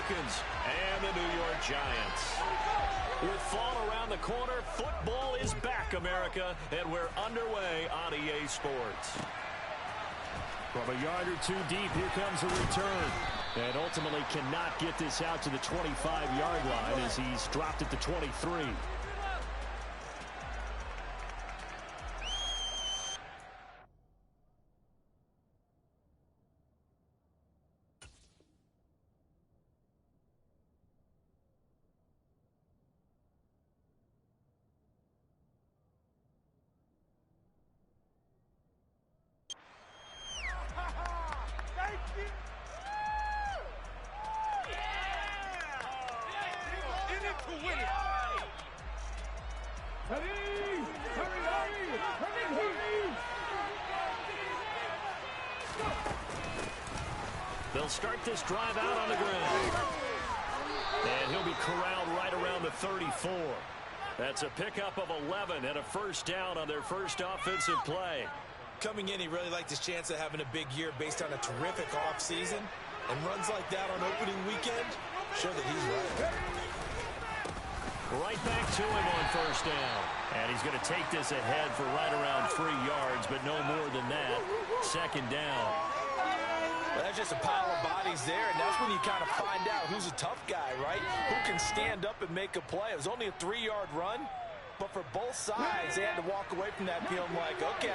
Falcons and the New York Giants. With fall around the corner, football is back, America, and we're underway on EA Sports. From a yard or two deep, here comes a return. And ultimately cannot get this out to the 25-yard line as he's dropped at the 23. They'll start this drive out on the ground. And he'll be corralled right around the 34. That's a pickup of 11 and a first down on their first offensive play. Coming in, he really liked his chance of having a big year based on a terrific offseason. And runs like that on opening weekend show that he's right. Right back to him on first down. And he's going to take this ahead for right around 3 yards, but no more than that. Second down. Well, that's just a pile of bodies there, and that's when you kind of find out who's a tough guy, right? Who can stand up and make a play. It was only a 3-yard run, but for both sides, they had to walk away from that feeling like, okay,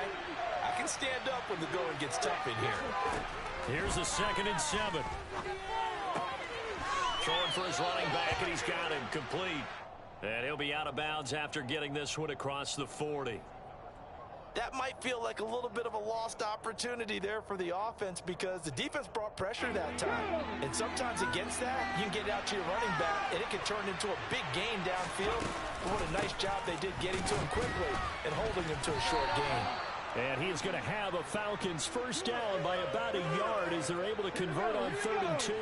I can stand up when the going gets tough in here. Here's a 2nd and 7. Throwing for his running back, and he's got him complete. And he'll be out of bounds after getting this one across the 40. That might feel like a little bit of a lost opportunity there for the offense because the defense brought pressure that time. And sometimes against that, you can get out to your running back, and it can turn into a big gain downfield. What a nice job they did getting to him quickly and holding him to a short gain. And he is going to have a Falcons first down by about a yard as they're able to convert on 3rd and 2.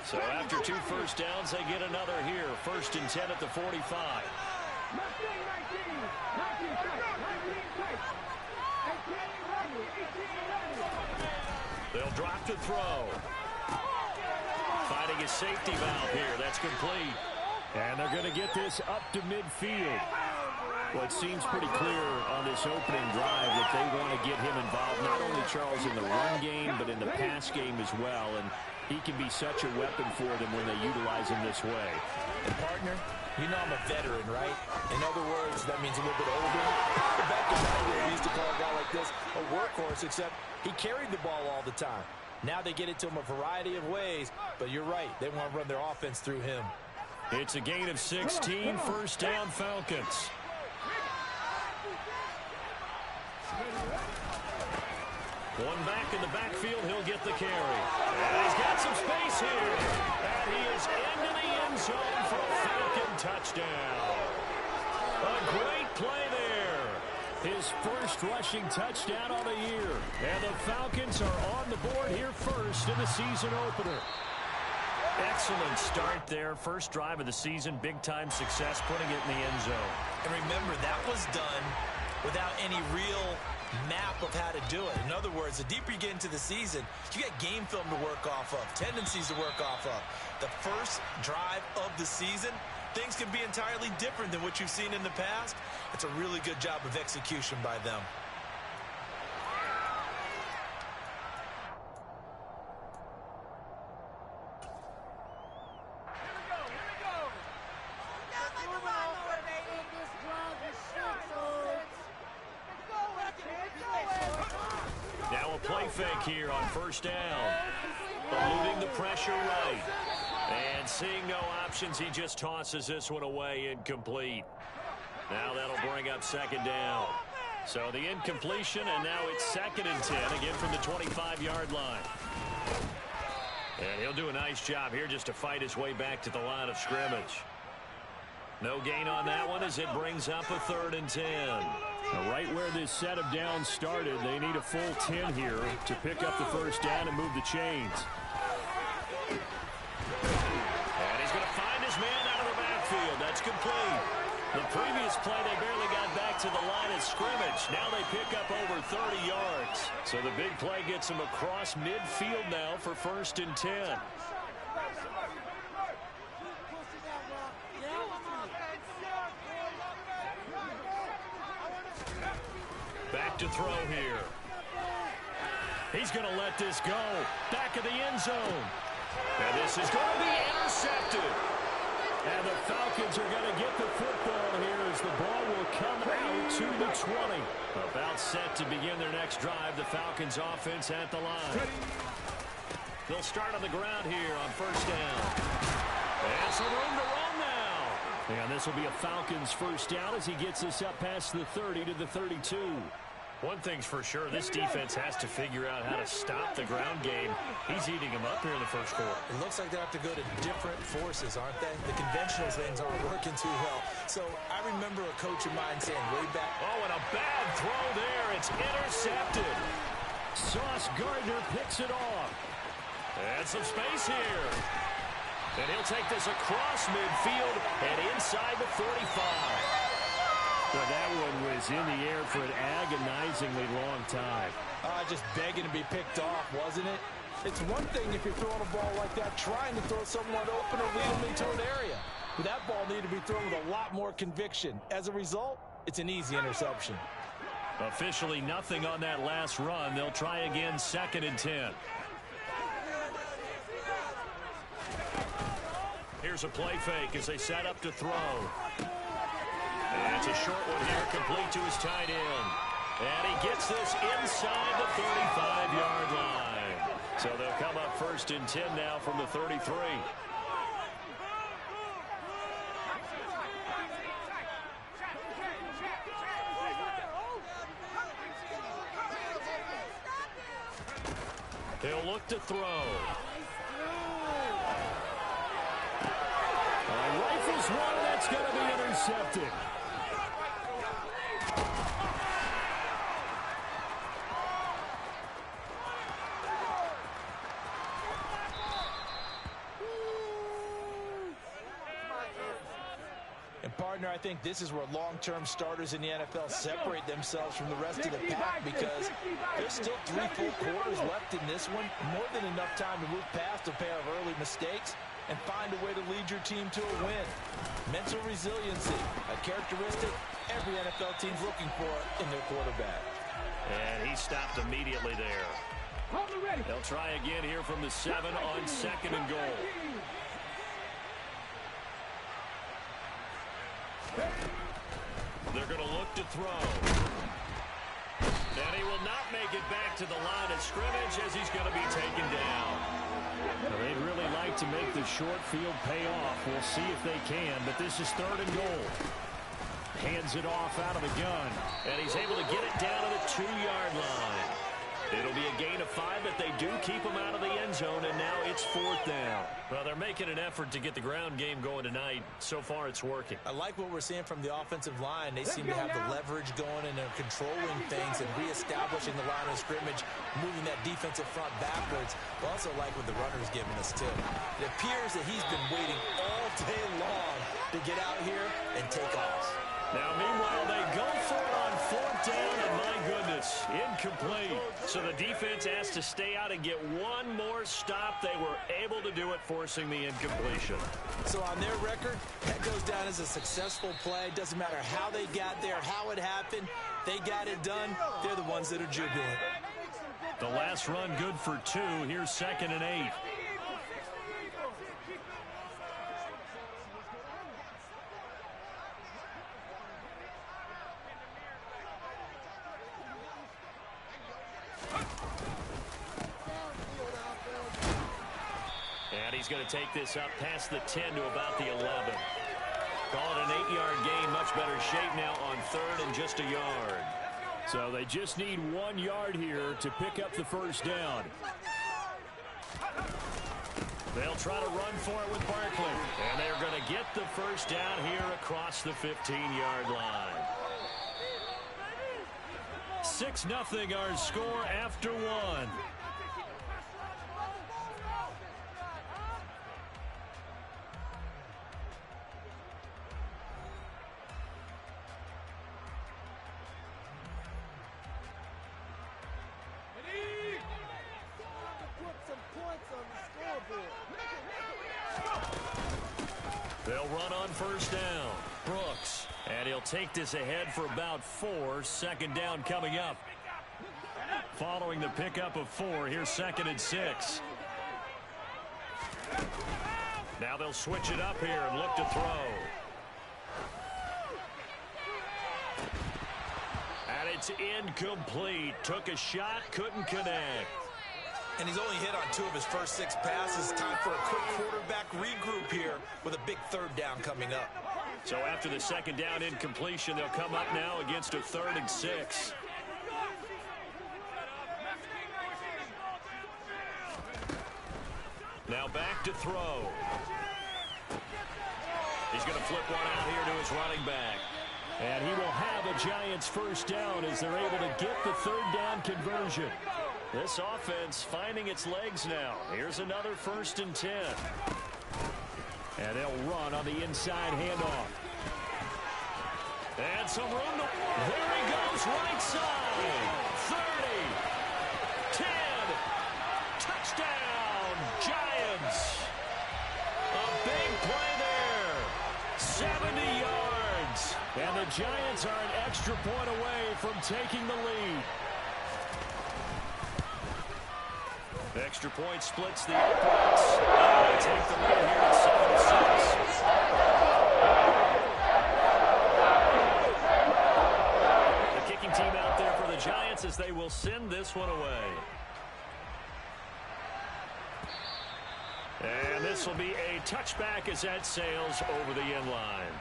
So after 2 first downs, they get another here. 1st and 10 at the 45. They'll drop to throw. Finding his safety valve here. That's complete. And they're going to get this up to midfield. Well, it seems pretty clear on this opening drive that they want to get him involved, not only, Charles, in the run game, but in the pass game as well. And he can be such a weapon for them when they utilize him this way. And, partner, you know I'm a veteran, right? In other words, that means a little bit older. Back in my day, we used to call a guy like this a workhorse, except he carried the ball all the time. Now they get it to him a variety of ways, but you're right. They want to run their offense through him. It's a gain of 16, first down Falcons. One back in the backfield, he'll get the carry. And he's got some space here. And he is into the end zone for a Falcon touchdown. A great play there. His first rushing touchdown on the year. And the Falcons are on the board here first in the season opener. Excellent start there. First drive of the season, big-time success, putting it in the end zone. And remember, that was done without any real map of how to do it. In other words, the deeper you get into the season, you got game film to work off of, tendencies to work off of. The first drive of the season, things can be entirely different than what you've seen in the past. It's a really good job of execution by them. Now a play fake here on first down. Eluding the pressure right. And seeing no options, he just tosses this one away, incomplete. Now that'll bring up second down. So the incompletion, and now it's 2nd and 10, again from the 25-yard line. And he'll do a nice job here just to fight his way back to the line of scrimmage. No gain on that one as it brings up a 3rd and 10. Now, right where this set of downs started, they need a full 10 here to pick up the first down and move the chains. And he's going to find his man out of the backfield. That's complete. The previous play, they barely got back to the line of scrimmage. Now they pick up over 30 yards. So the big play gets them across midfield now for 1st and 10. back to throw here. He's going to let this go. Back of the end zone. And this is going to be intercepted. And the Falcons are going to get the football here as the ball will come out to the 20. About set to begin their next drive. The Falcons offense at the line. They'll start on the ground here on first down. And some room to run now. And this will be a Falcons first down as he gets this up past the 30 to the 32. One thing's for sure, this defense has to figure out how to stop the ground game. He's eating them up here in the first quarter. It looks like they have to go to different forces, aren't they? The conventional things aren't working too well. So I remember a coach of mine saying way back. Oh, and a bad throw there. It's intercepted. Sauce Gardner picks it off. And some space here. And he'll take this across midfield and inside the 45. Well, that one was in the air for an agonizingly long time. Just begging to be picked off, wasn't it? It's one thing if you're throwing a ball like that, trying to throw someone open or lead them into an area. But that ball needed to be thrown with a lot more conviction. As a result, it's an easy interception. Officially nothing on that last run. They'll try again, 2nd and 10. Here's a play fake as they set up to throw. And it's a short one here, complete to his tight end. And he gets this inside the 35-yard line. So they'll come up 1st and 10 now from the 33. They'll look to throw. Rifles one, that's going to be intercepted. And partner, I think this is where long-term starters in the NFL separate themselves from the rest of the pack because there's still 3 full quarters left in this one. More than enough time to move past a pair of early mistakes and find a way to lead your team to a win. Mental resiliency, a characteristic every NFL team's looking for in their quarterback. And he stopped immediately there. They'll try again here from the 7 on 2nd and goal. They're going to look to throw. And he will not make it back to the line of scrimmage as he's going to be taken down. Well, they'd really like to make the short field pay off. We'll see if they can, but this is 3rd and goal. Hands it off out of the gun. And he's able to get it down to the 2-yard line. It'll be a gain of 5, but they do keep him out of the end zone, and now it's 4th down. Well, they're making an effort to get the ground game going tonight. So far, it's working. I like what we're seeing from the offensive line. They seem to have the leverage going, and they're controlling things and reestablishing the line of scrimmage, moving that defensive front backwards. I also like what the runner's giving us, too. It appears that he's been waiting all day long to get out here and take off. Now, meanwhile, they go for it on 4th down, and my goodness, incomplete. So the defense has to stay out and get one more stop. They were able to do it, forcing the incompletion. So on their record, that goes down as a successful play. Doesn't matter how they got there, how it happened. They got it done. They're the ones that are jubilant. The last run good for 2. Here's 2nd and 8. And he's going to take this up past the 10 to about the 11. Call it an 8-yard gain. Much better shape now on 3rd and just a yard. So they just need 1 yard here to pick up the first down. They'll try to run for it with Barkley. And they're going to get the first down here across the 15-yard line. 6-0 our score after 1. They'll run on first down. Brooks. And he'll take this ahead for about 4. Second down coming up. Following the pickup of 4, here's 2nd and 6. Now they'll switch it up here and look to throw. And it's incomplete. Took a shot, couldn't connect. And he's only hit on 2 of his first 6 passes. Time for a quick quarterback regroup here with a big 3rd down coming up. So after the 2nd down incompletion, they'll come up now against a 3rd and 6. Now back to throw. He's going to flip one out here to his running back. And he will have a Giants 1st down as they're able to get the 3rd down conversion. This offense finding its legs now. Here's another 1st and 10. And they'll run on the inside handoff. And some room to... There he goes, right side. 30. 10. Touchdown, Giants. A big play there. 70 yards. And the Giants are an extra point away from taking the lead. Extra point splits the uprights. They take the lead here at 7-6. The kicking team out there for the Giants as they will send this one away. And this will be a touchback as that sails over the end line.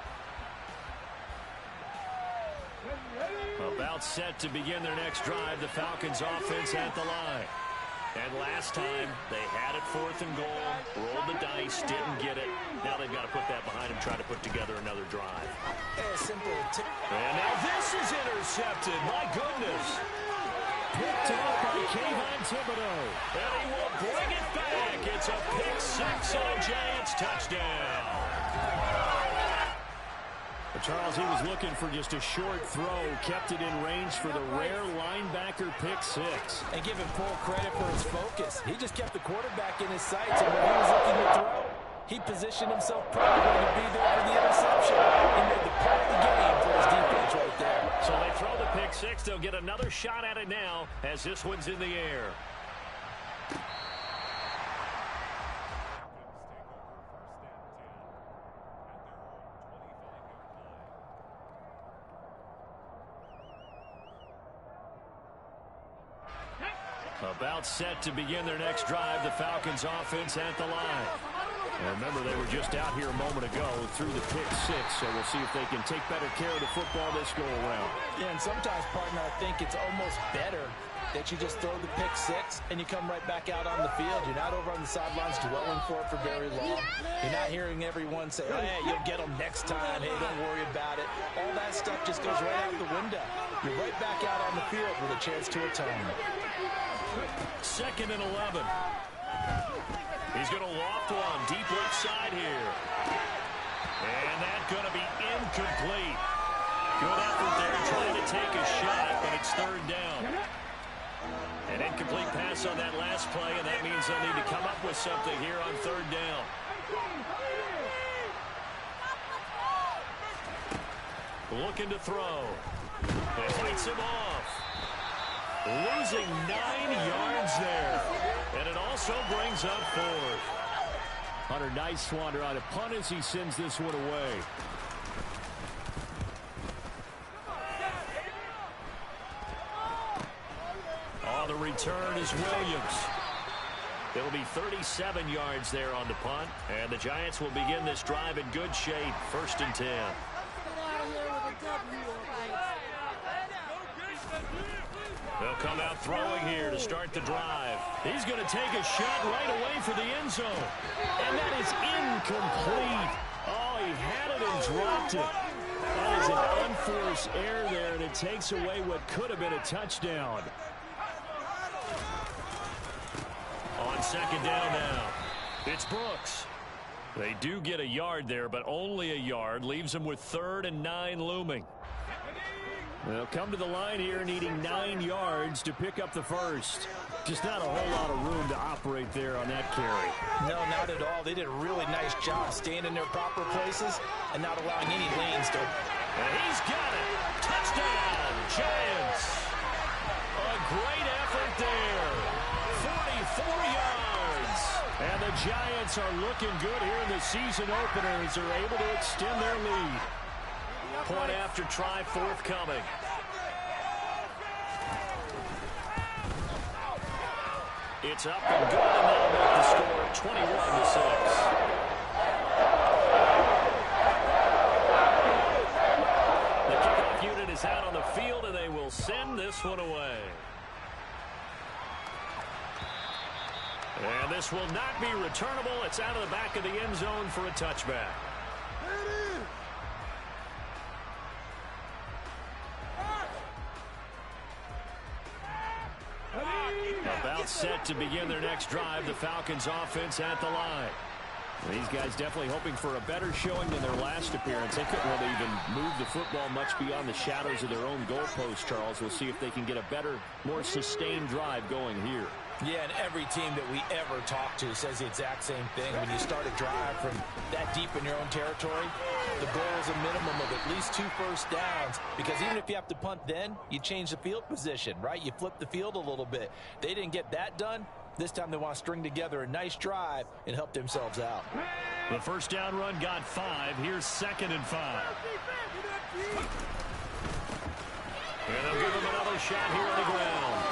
About set to begin their next drive, the Falcons offense at the line. And last time, they had it 4th and goal, rolled the dice, didn't get it. Now they've got to put that behind them, try to put together another drive. Simple tip. And now this is intercepted. My goodness. Picked off by Kayvon Thibodeau. And he will bring it back. It's a pick 6 and a Giants touchdown. Charles, he was looking for just a short throw, kept it in range for the rare linebacker pick 6. And give him full credit for his focus. He just kept the quarterback in his sights, and when he was looking to throw, he positioned himself perfectly to be there for the interception. He made the play of the game for his defense right there. So they throw the pick 6. They'll get another shot at it now as this one's in the air. About set to begin their next drive, the Falcons offense at the line. And remember, they were just out here a moment ago through the pick 6, so we'll see if they can take better care of the football this go-around. Yeah, and sometimes, partner, I think it's almost better that you just throw the pick 6 and you come right back out on the field. You're not over on the sidelines dwelling for it for very long. You're not hearing everyone say, oh, hey, you'll get them next time. Hey, don't worry about it. All that stuff just goes right out the window. You're right back out on the field with a chance to atone. 2nd and 11. He's going to loft one deep left side here. And that's going to be incomplete. Good effort there trying to take a shot, but it's 3rd down. An incomplete pass on that last play, and that means they'll need to come up with something here on 3rd down. Looking to throw. It fights him off. Losing 9 yards there. And it also brings up 4th. Hunter, nice swander on a punt as he sends this one away. On the return is Williams. It'll be 37 yards there on the punt. And the Giants will begin this drive in good shape. 1st and 10. They'll come out throwing here to start the drive. He's going to take a shot right away for the end zone. And that is incomplete. Oh, he had it and dropped it. That is an unforced error there, and it takes away what could have been a touchdown. On 2nd down now, it's Brooks. They do get a yard there, but only a yard. Leaves them with 3rd and 9 looming. They'll come to the line here needing 9 yards to pick up the first. Just not a whole lot of room to operate there on that carry. No, not at all. They did a really nice job staying in their proper places and not allowing any lanes to... And he's got it. Touchdown, Giants. A great effort there. 44 yards. And the Giants are looking good here in the season opener as they're able to extend their lead. Point after try forthcoming. It's up and good, and that'll make the score 21-6. The kickoff unit is out on the field, and they will send this one away. And this will not be returnable. It's out of the back of the end zone for a touchback. About set to begin their next drive. The Falcons offense at the line. These guys definitely hoping for a better showing than their last appearance. They couldn't really even move the football much beyond the shadows of their own goalpost, Charles. We'll see if they can get a better, more sustained drive going here. Yeah, and every team that we ever talk to says the exact same thing. When you start a drive from that deep in your own territory, the goal is a minimum of at least 2 first downs, because even if you have to punt then, you change the field position, right? You flip the field a little bit. They didn't get that done. This time they want to string together a nice drive and help themselves out. The first down run got 5. Here's 2nd and 5. And they'll give him another shot here on the ground.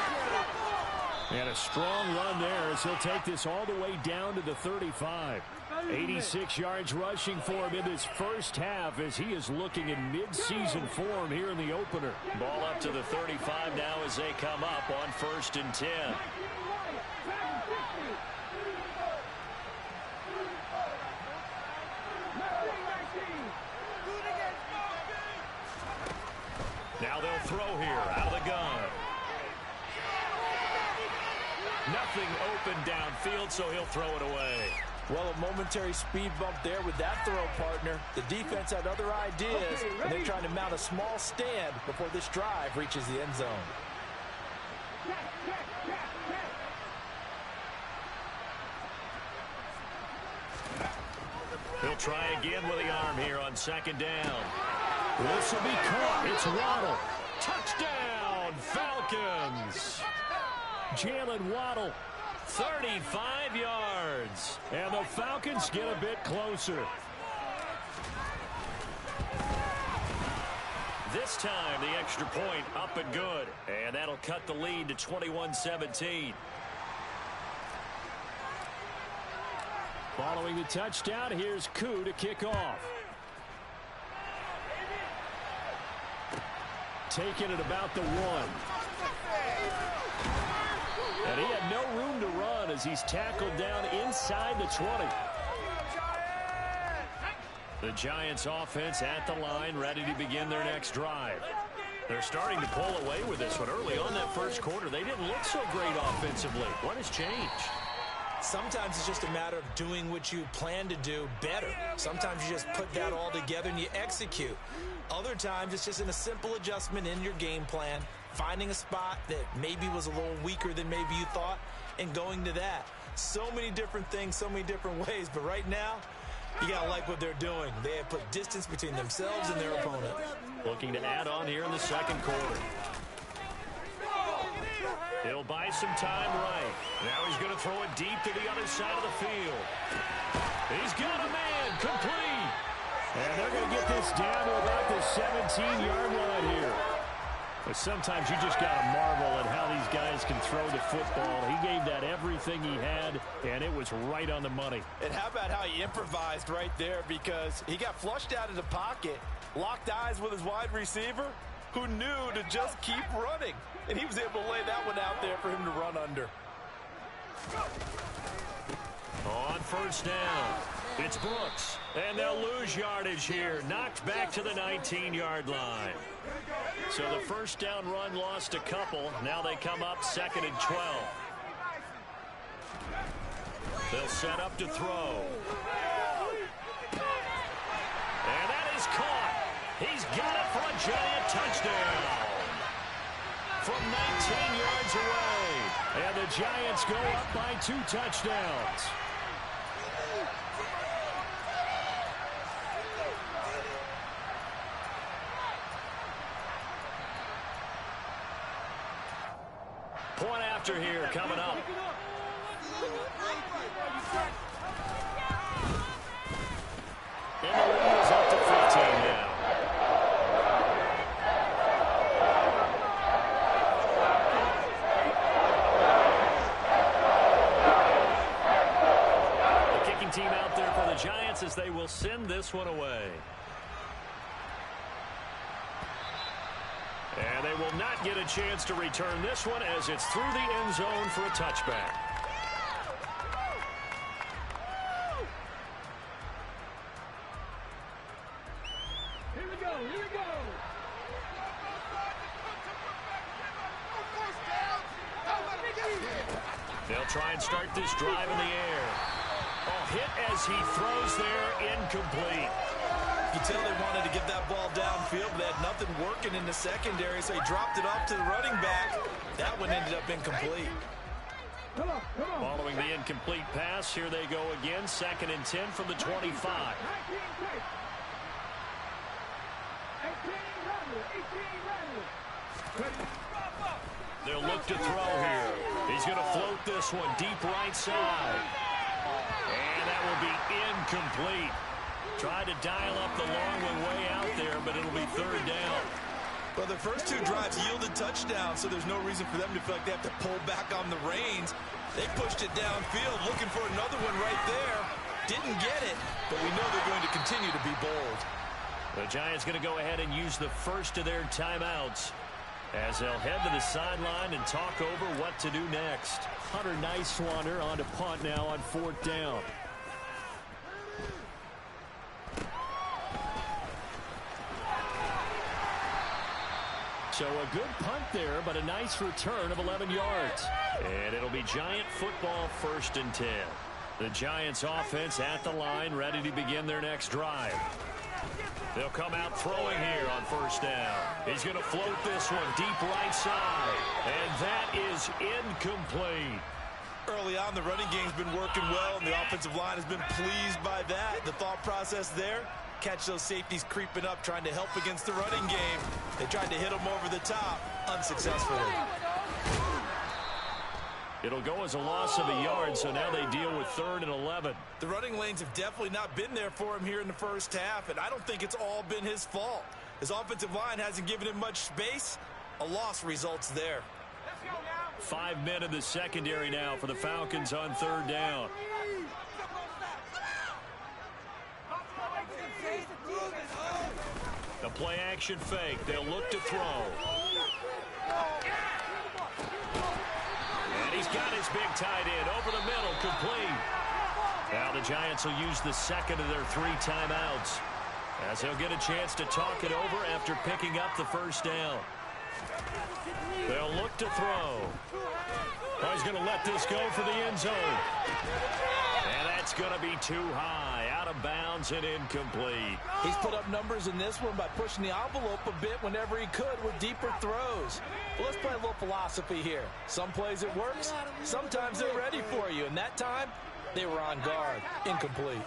And a strong run there as he'll take this all the way down to the 35. 86 yards rushing for him in this first half as he is looking in mid-season form here in the opener. Ball up to the 35 now as they come up on 1st and 10. Now they'll throw here out of the gun. Nothing open downfield, so he'll throw it away. Well, a momentary speed bump there with that throw, partner. The defense had other ideas, and they're trying to mount a small stand before this drive reaches the end zone. He'll try again with the arm here on 2nd down. This will be caught. It's Waddle. Touchdown, Falcons. Jalen Waddle. 35 yards. And the Falcons get a bit closer. This time, the extra point up and good. And that'll cut the lead to 21-17. Following the touchdown, here's Koo to kick off. Taking it about the 1. And he had no room to run as he's tackled down inside the 20. The Giants offense at the line, ready to begin their next drive. They're starting to pull away with this one. Early on that first quarter, they didn't look so great offensively. What has changed? Sometimes it's just a matter of doing what you plan to do better. Sometimes you just put that all together and you execute. Other times it's just in a simple adjustment in your game plan, finding a spot that maybe was a little weaker than maybe you thought, and going to that. So many different things, so many different ways, but right now, you got to like what they're doing. They have put distance between themselves and their opponent. Looking to add on here in the second quarter. He'll buy some time right. Now he's going to throw it deep to the other side of the field. He's got a man, complete. And they're going to get this down to about the 17-yard line here. But sometimes you just got to marvel at how these guys can throw the football. He gave that everything he had, and it was right on the money. And how about how he improvised right there, because he got flushed out of the pocket, locked eyes with his wide receiver, who knew to just keep running. And he was able to lay that one out there for him to run under. On first down, it's Brooks. And they'll lose yardage here. Knocked back to the 19-yard line. So the first down run lost a couple. Now they come up 2nd and 12. They'll set up to throw. And that is caught. He's got it for a giant touchdown from 19 yards away. And the Giants go up by 2 touchdowns. Point after here coming up. And the lead is up to 15 now. The kicking team out there for the Giants as they will send this one away. And they will not get a chance to return this one as it's through the end zone for a touchback. Here we go, here we go. They'll try and start this drive in the air. Oh, hit as he throws there, incomplete. You can tell they wanted to get that ball downfield, but they had nothing working in the secondary, so he dropped it off to the running back. That one ended up incomplete. Following the incomplete pass, here they go again. 2nd and 10 from the 25. They'll look to throw here. He's going to float this one deep right side. And that will be incomplete. Tried to dial up the long one way out there, but it'll be 3rd down. Well, the first 2 drives yielded touchdowns, so there's no reason for them to feel like they have to pull back on the reins. They pushed it downfield, looking for another one right there. Didn't get it, but we know they're going to continue to be bold. The Giants going to go ahead and use the first of their timeouts as they'll head to the sideline and talk over what to do next. Hunter Nicewander on to punt now on 4th down. So a good punt there, but a nice return of 11 yards. And it'll be Giant football 1st and 10. The Giants offense at the line, ready to begin their next drive. They'll come out throwing here on 1st down. He's going to float this one deep right side. And that is incomplete. Early on, the running game's been working well, and the offensive line has been pleased by that. The thought process there, catch those safeties creeping up, trying to help against the running game. They tried to hit them over the top, unsuccessfully. It'll go as a loss of a yard, so now they deal with 3rd and 11. The running lanes have definitely not been there for him here in the first half, and I don't think it's all been his fault. His offensive line hasn't given him much space. A loss results there. 5 men in the secondary now for the Falcons on 3rd down. The play action fake. They'll look to throw. And he's got his big tight end over the middle, complete. Now the Giants will use the 2nd of their 3 timeouts as they'll get a chance to talk it over after picking up the 1st down. They'll look to throw. Oh, he's going to let this go for the end zone. And that's going to be too high, out of bounds and incomplete. He's put up numbers in this one by pushing the envelope a bit whenever he could with deeper throws. Well, let's play a little philosophy here. Some plays it works, sometimes they're ready for you, and that time they were on guard. Incomplete.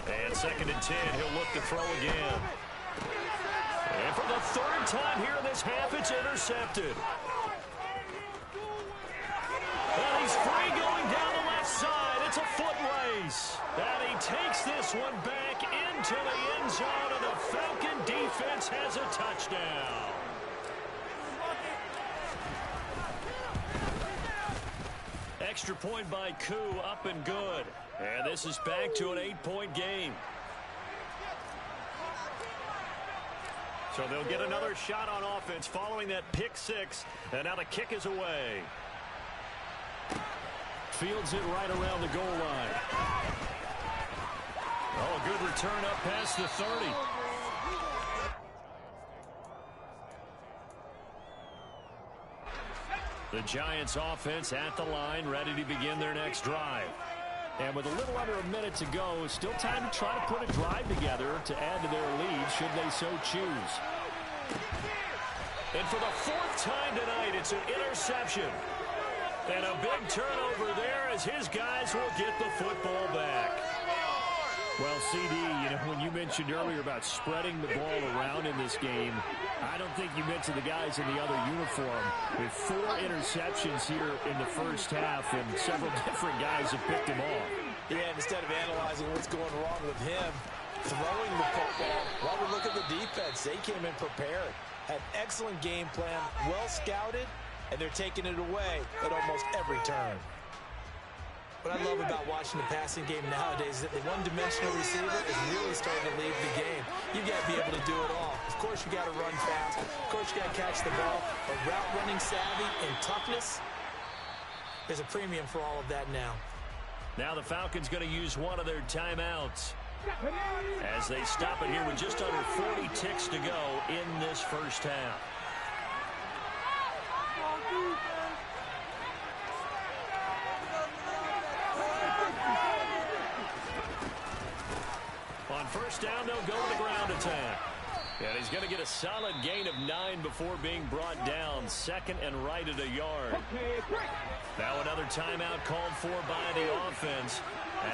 And 2nd and 10, he'll look to throw again. And for the 3rd time here in this half, it's intercepted. And he's free going down the left side. It's a foot race. And he takes this one back into the end zone, and the Falcon defense has a touchdown. Extra point by Koo, up and good. And this is back to an 8-point game. So they'll get another shot on offense following that pick 6. And now the kick is away. Fields it right around the goal line. Oh, a good return up past the 30. The Giants offense at the line, ready to begin their next drive. And with a little under a minute to go, still time to try to put a drive together to add to their lead should they so choose. And for the fourth time tonight, it's an interception. And a big turnover there as his guys will get the football back. Well, CD, you know, when you mentioned earlier about spreading the ball around in this game, I don't think you mentioned the guys in the other uniform. With 4 interceptions here in the first half, and several different guys have picked him off. Yeah, instead of analyzing what's going wrong with him, throwing the football, while we look at the defense, they came in prepared. Had excellent game plan, well scouted, and they're taking it away at almost every turn. What I love about watching the passing game nowadays is that the one-dimensional receiver is really starting to lead the game. You got to be able to do it all. Of course, you got to run fast. Of course, you got to catch the ball. But route running savvy and toughness, there's a premium for all of that now. Now the Falcons going to use one of their timeouts as they stop it here with just under 40 ticks to go in this first half. On first down, they'll go to the ground attack. And he's going to get a solid gain of 9 before being brought down. Second and right at a yard. Now another timeout called for by the offense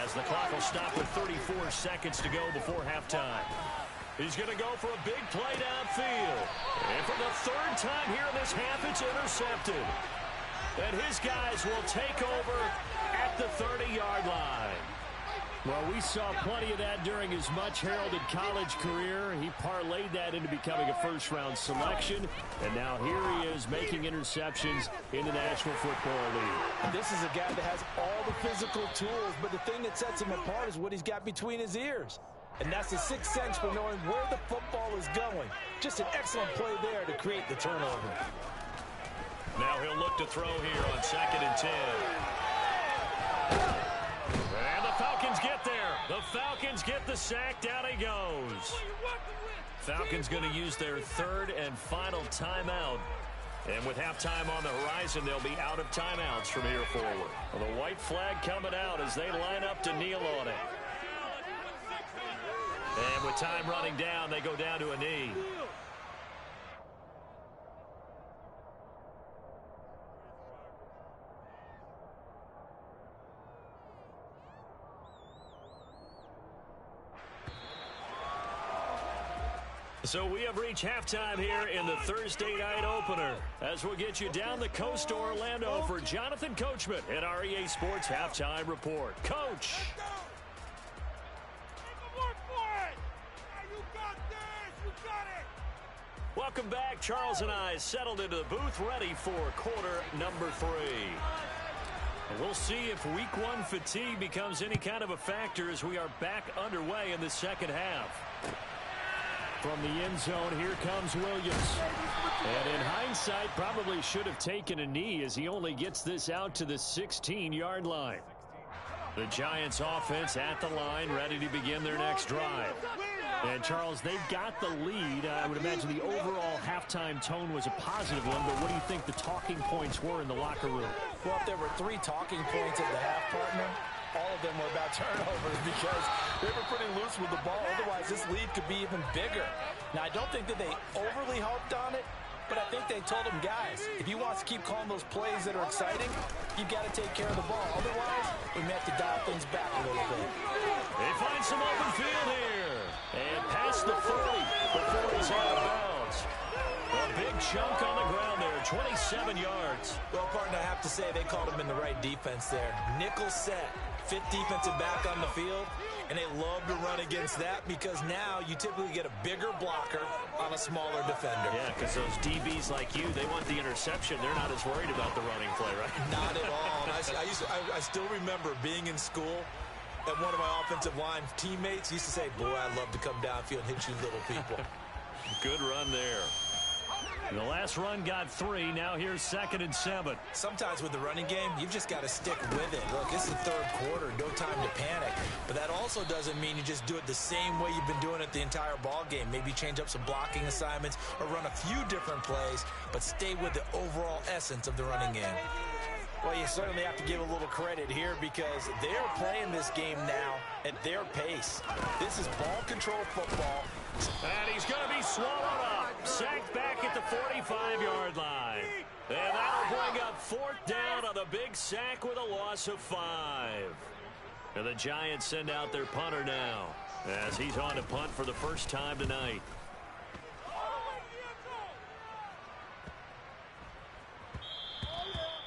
as the clock will stop with 34 seconds to go before halftime. He's going to go for a big play downfield. And for the third time here in this half, it's intercepted. And his guys will take over at the 30-yard line. Well, we saw plenty of that during his much-heralded college career. He parlayed that into becoming a first-round selection, and now here he is making interceptions in the National Football League. This is a guy that has all the physical tools, but the thing that sets him apart is what he's got between his ears. And that's the sixth sense for knowing where the football is going. Just an excellent play there to create the turnover. Now he'll look to throw here on 2nd and 10. And the Falcons get there. The Falcons get the sack. Down he goes. Falcons going to use their third and final timeout. And with halftime on the horizon, they'll be out of timeouts from here forward. Well, the white flag coming out as they line up to kneel on it. And with time running down, they go down to a knee. So we have reached halftime here in the Thursday night opener as we'll get you down the coast to Orlando for Jonathan Coachman at our EA Sports Halftime Report. Coach. Welcome back. Charles and I settled into the booth ready for quarter number 3. And we'll see if week 1 fatigue becomes any kind of a factor as we are back underway in the second half. From the end zone, here comes Williams. And in hindsight, probably should have taken a knee as he only gets this out to the 16-yard line. The Giants offense at the line, ready to begin their next drive. And, Charles, they've got the lead. I would imagine the overall halftime tone was a positive one, but what do you think the talking points were in the locker room? Well, if there were 3 talking points at the half, partner, all of them were about turnovers because they were pretty loose with the ball. Otherwise, this lead could be even bigger. Now, I don't think that they overly harped on it, but I think they told them, guys, if you want to keep calling those plays that are exciting, you've got to take care of the ball. Otherwise, we may have to dial things back a little bit. They find some open field here. And past the 40 before he's out of bounds. A big chunk on the ground there, 27 yards. Well, partner, I have to say they called him in the right defense there. Nickel set, 5th defensive back on the field, and they love to run against that because now you typically get a bigger blocker on a smaller defender. Yeah, because those DBs like you, they want the interception. They're not as worried about the running play, right? Not at all. And I still remember being in school, and one of my offensive line teammates used to say, boy, I'd love to come downfield and hit you little people. Good run there. The last run got 3. Now here's 2nd and 7. Sometimes with the running game, you've just got to stick with it. Look, it's the third quarter. No time to panic. But that also doesn't mean you just do it the same way you've been doing it the entire ball game. Maybe change up some blocking assignments or run a few different plays, but stay with the overall essence of the running game. Well, you certainly have to give a little credit here because they're playing this game now at their pace. This is ball control football. And he's going to be swallowed up. Sacked back at the 45-yard line. And that'll bring up 4th down on the big sack with a loss of 5. And the Giants send out their punter now as he's on to punt for the first time tonight.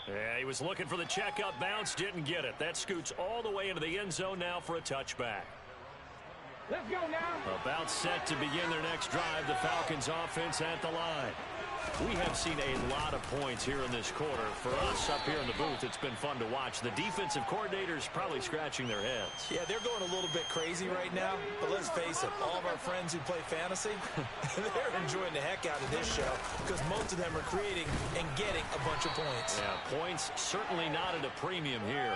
Yeah, he was looking for the checkup bounce, didn't get it. That scoots all the way into the end zone now for a touchback. Let's go now. About set to begin their next drive, the Falcons offense at the line. We have seen a lot of points here in this quarter. For us up here in the booth, it's been fun to watch. The defensive coordinators probably scratching their heads. Yeah, they're going a little bit crazy right now, but let's face it, all of our friends who play fantasy, they're enjoying the heck out of this show because most of them are creating and getting a bunch of points. Yeah, points certainly not at a premium here.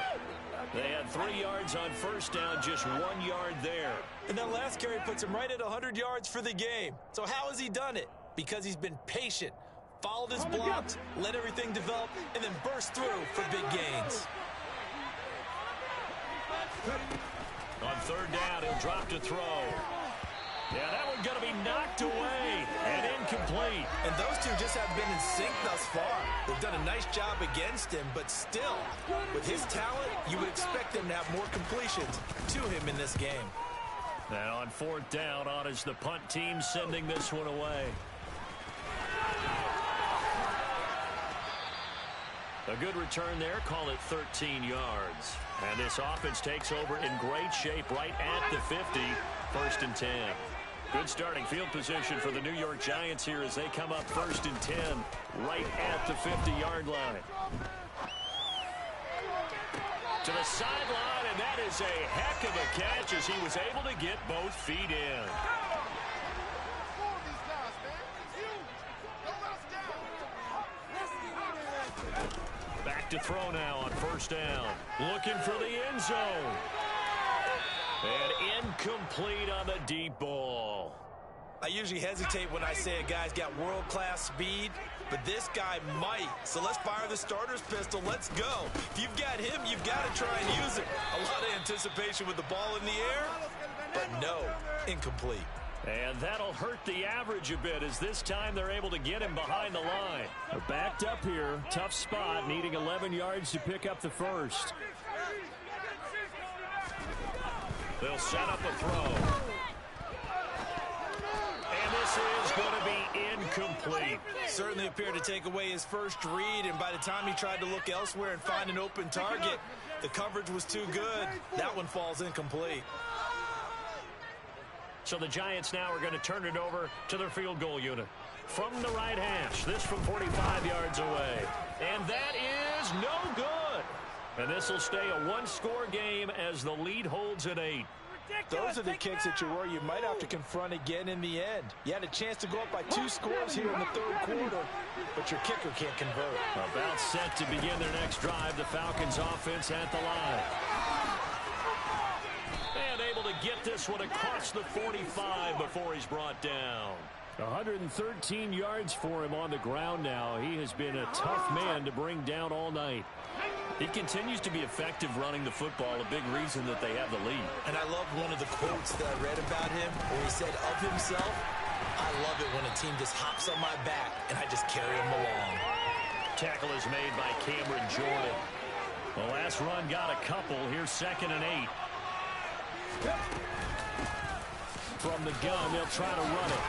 They had 3 yards on first down, just 1 yard there. And that last carry puts him right at 100 yards for the game. So how has he done it? Because he's been patient, followed his blocks, let everything develop, and then burst through for big gains. On 3rd down, he'll drop to throw. Yeah, that one's going to be knocked away and incomplete. And those two just have been in sync thus far. They've done a nice job against him, but still, with his talent, you would expect them to have more completions to him in this game. And on 4th down, on is the punt team sending this one away. A good return there, call it 13 yards. And this offense takes over in great shape right at the 50, 1st and 10. Good starting field position for the New York Giants here as they come up 1st and 10 right at the 50-yard line. To the sideline, and that is a heck of a catch as he was able to get both feet in. Back to throw now on 1st down. Looking for the end zone. And incomplete on the deep ball. I usually hesitate when I say a guy's got world-class speed, but this guy might. So let's fire the starter's pistol. Let's go. If you've got him, you've got to try and use it. A lot of anticipation with the ball in the air, but no, incomplete. And that'll hurt the average a bit as this time they're able to get him behind the line. They're backed up here. Tough spot, needing 11 yards to pick up the first. They'll set up a throw. And this is going to be incomplete. Certainly appeared to take away his first read, and by the time he tried to look elsewhere and find an open target, the coverage was too good. That one falls incomplete. So the Giants now are going to turn it over to their field goal unit. From the right hash, this from 45 yards away. And that is no good. And this will stay a one-score game as the lead holds at 8. Those are the kicks that you worry you might have to confront again in the end. You had a chance to go up by 2 scores here in the 3rd quarter, but your kicker can't convert. About set to begin their next drive, the Falcons offense at the line. And able to get this one across the 45 before he's brought down. 113 yards for him on the ground now. He has been a tough man to bring down all night. He continues to be effective running the football, a big reason that they have the lead. And I love one of the quotes that I read about him where he said of himself, I love it when a team just hops on my back and I just carry them along. Tackle is made by Cameron Jordan. The last run got a couple. Here's 2nd and 8. From the gun, they'll try to run it.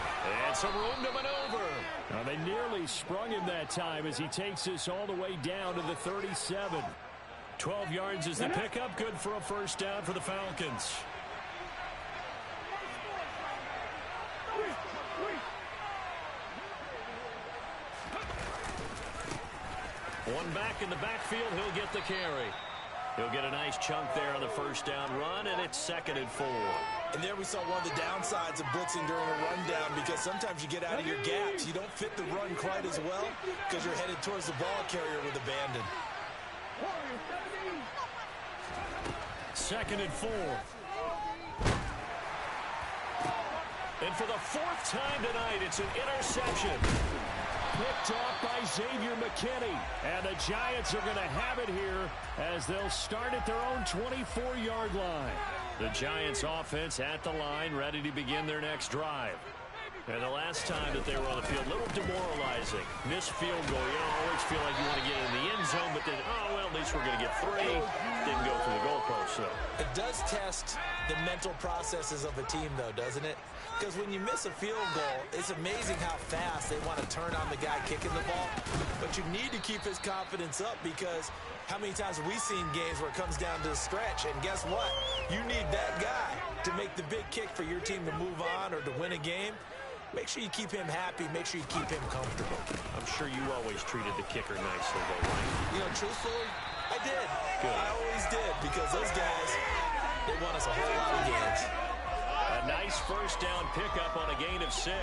And some room to maneuver. Now, they nearly sprung him that time as he takes this all the way down to the 37. 12 yards is the pickup. Good for a first down for the Falcons. One back in the backfield. He'll get the carry. He'll get a nice chunk there on the first down run, and it's 2nd and 4. And there we saw one of the downsides of blitzing during a rundown because sometimes you get out of your gaps. You don't fit the run quite as well because you're headed towards the ball carrier with abandon. 2nd and 4. And for the 4th time tonight, it's an interception. picked off by Xavier McKinney. And the Giants are going to have it here as they'll start at their own 24-yard line. The Giants offense at the line, ready to begin their next drive. And the last time that they were on the field, a little demoralizing. Missed field goal. You always feel like you want to get in the end zone, but then, oh, well, at least we're going to get 3. Didn't go through the goalpost, so. It does test the mental processes of a team, though, doesn't it? Because when you miss a field goal, it's amazing how fast they want to turn on the guy kicking the ball. But you need to keep his confidence up, because how many times have we seen games where it comes down to the stretch? And guess what? You need that guy to make the big kick for your team to move on or to win a game. Make sure you keep him happy. Make sure you keep him comfortable. I'm sure you always treated the kicker nicely, though, right? You know, truthfully, I did. Good. I always did, because those guys, they won us a whole lot of games. A nice first down pickup on a gain of 6.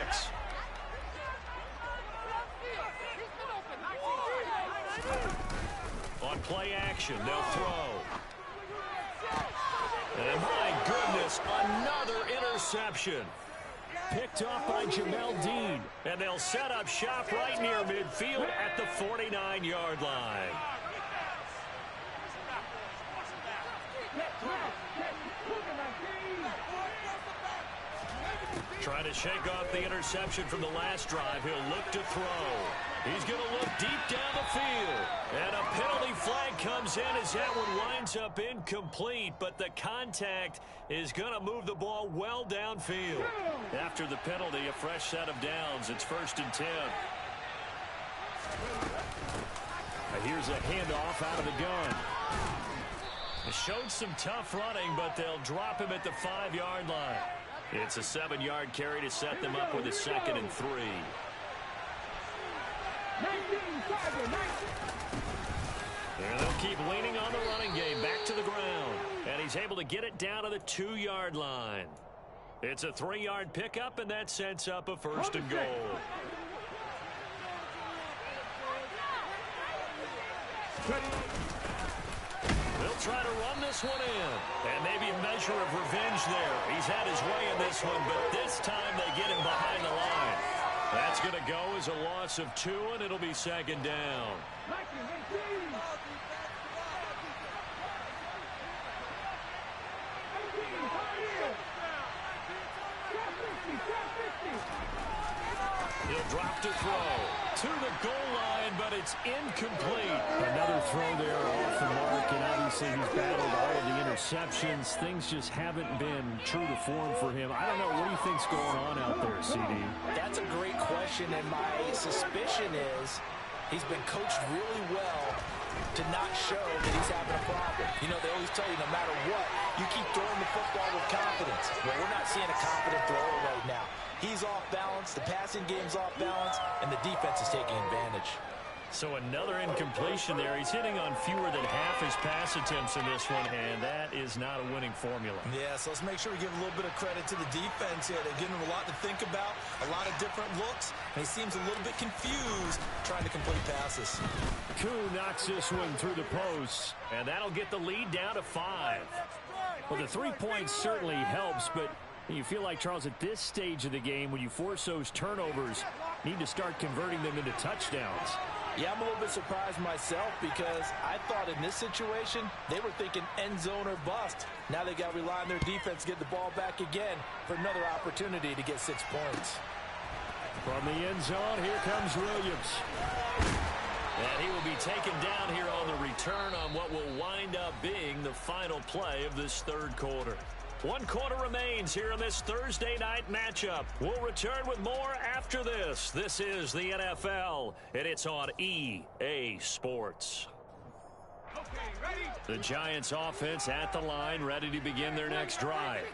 On play action, they'll throw. And my goodness, another interception. Picked off by Jamel Dean. And they'll set up shop right near midfield at the 49-yard line. Trying to shake off the interception from the last drive. He'll look to throw. He's going to look deep down the field. And a penalty flag comes in as that one winds up incomplete. But the contact is going to move the ball well downfield. After the penalty, a fresh set of downs. It's 1st and 10. Here's a handoff out of the gun. It showed some tough running, but they'll drop him at the 5-yard line. It's a 7-yard carry to set them up with a 2nd and 3. And they'll keep leaning on the running game back to the ground. And he's able to get it down to the 2-yard line. It's a 3-yard pickup, and that sets up a 1st and goal. They'll try to run this one in. And maybe a measure of revenge there. He's had his way in this one, but this time they get him behind the line. That's going to go as a loss of 2, and it'll be 2nd down. He'll drop to throw to the goal line, but it's incomplete. Another throw there off the mark, and obviously he's battled all of the interceptions. Things just haven't been true to form for him. I don't know. What do you think's going on out there, CD? That's a great question, and my suspicion is he's been coached really well to not show that he's having a problem. You know, they always tell you no matter what, you keep throwing the football with confidence. Well, we're not seeing a confident thrower right now. He's off balance, the passing game's off balance, and the defense is taking advantage. So another incompletion there. He's hitting on fewer than half his pass attempts in this one, and that is not a winning formula. Yeah, so let's make sure we give a little bit of credit to the defense here. They're giving him a lot to think about, a lot of different looks, and he seems a little bit confused trying to complete passes. Koo knocks this one through the post. And that'll get the lead down to 5. Well, the 3 points certainly helps, but you feel like, Charles, at this stage of the game, when you force those turnovers, need to start converting them into touchdowns. Yeah, I'm a little bit surprised myself, because I thought in this situation, they were thinking end zone or bust. Now they got to rely on their defense to get the ball back again for another opportunity to get 6 points. From the end zone, here comes Williams. And he will be taken down here on the return on what will wind up being the final play of this 3rd quarter. 1 quarter remains here in this Thursday night matchup. We'll return with more after this. This is the NFL, and it's on EA Sports. The Giants offense at the line, ready to begin their next drive.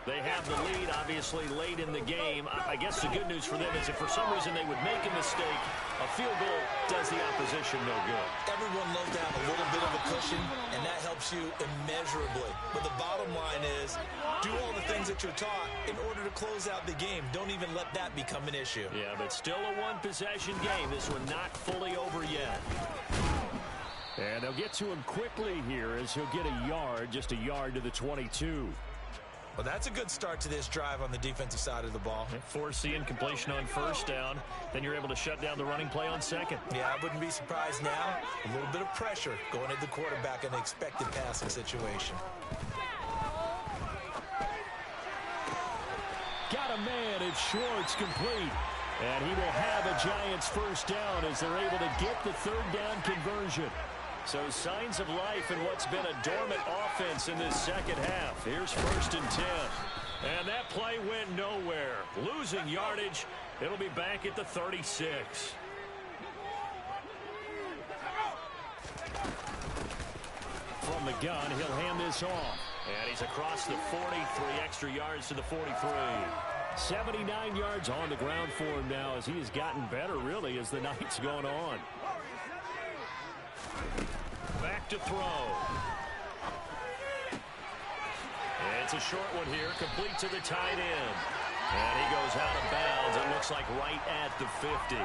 They have the lead, obviously, late in the game. I guess the good news for them is if for some reason they would make a mistake, a field goal does the opposition no good. Everyone loves to have a little bit of a cushion, and that helps you immeasurably. But the bottom line is, do all the things that you're taught in order to close out the game. Don't even let that become an issue. Yeah, but still a one-possession game. This one not fully over yet. And they'll get to him quickly here as he'll get a yard, just a yard to the 22. Well, that's a good start to this drive on the defensive side of the ball. Force the incompletion on first down. Then you're able to shut down the running play on second. Yeah, I wouldn't be surprised now. A little bit of pressure going at the quarterback in the expected passing situation. Got a man. It's Schwartz, complete. And he will have a Giants first down as they're able to get the third down conversion. So signs of life in what's been a dormant offense in this second half. Here's 1st and 10. And that play went nowhere. Losing yardage. It'll be back at the 36. From the gun, he'll hand this off. And he's across the 40, 3 extra yards to the 43. 79 yards on the ground for him now as he has gotten better, really, as the night's gone on. Back to throw. It's a short one here, complete to the tight end. And he goes out of bounds, it looks like right at the 50.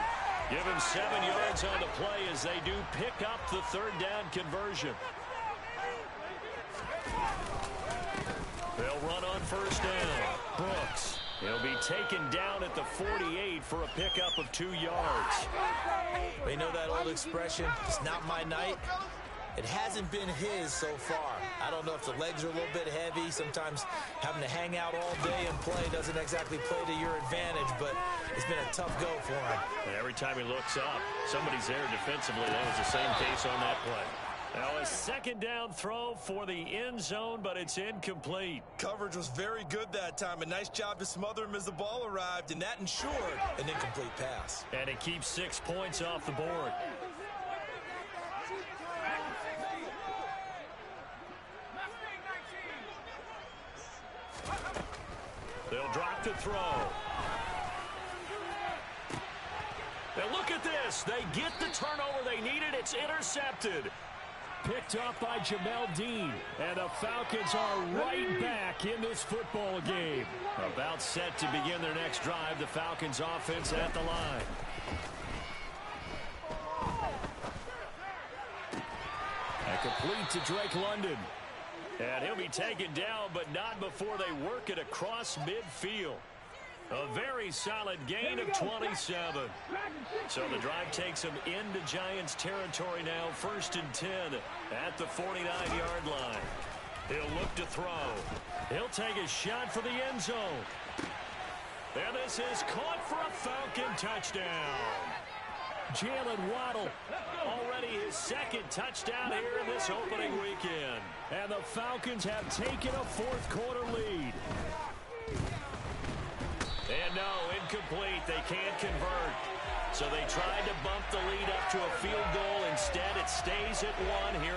Give him 7 yards on the play as they do pick up the third down conversion. They'll run on first down. Brooks. He'll be taken down at the 48 for a pickup of 2 yards. You know that old expression, it's not my night? It hasn't been his so far. I don't know if the legs are a little bit heavy. Sometimes having to hang out all day and play doesn't exactly play to your advantage, but it's been a tough go for him. And every time he looks up, somebody's there defensively. That was the same case on that play. Now a second down throw for the end zone, but it's incomplete. Coverage was very good that time. A nice job to smother him as the ball arrived, and that ensured an incomplete pass. And it keeps 6 points off the board. They'll drop to throw. Now look at this. They get the turnover they needed. It's intercepted. Picked off by Jamel Dean. And the Falcons are right back in this football game. About set to begin their next drive. The Falcons offense at the line. And complete to Drake London. And he'll be taken down, but not before they work it across midfield. A very solid gain of 27. So the drive takes them into Giants territory now. 1st and 10 at the 49-yard line. He'll look to throw. He'll take a shot for the end zone. And this is caught for a Falcon touchdown. Jalen Waddle. Already his second touchdown here in this opening weekend. And the Falcons have taken a fourth-quarter lead. And no, incomplete. They can't convert. So they tried to bump the lead up to a field goal. Instead, it stays at 1 here.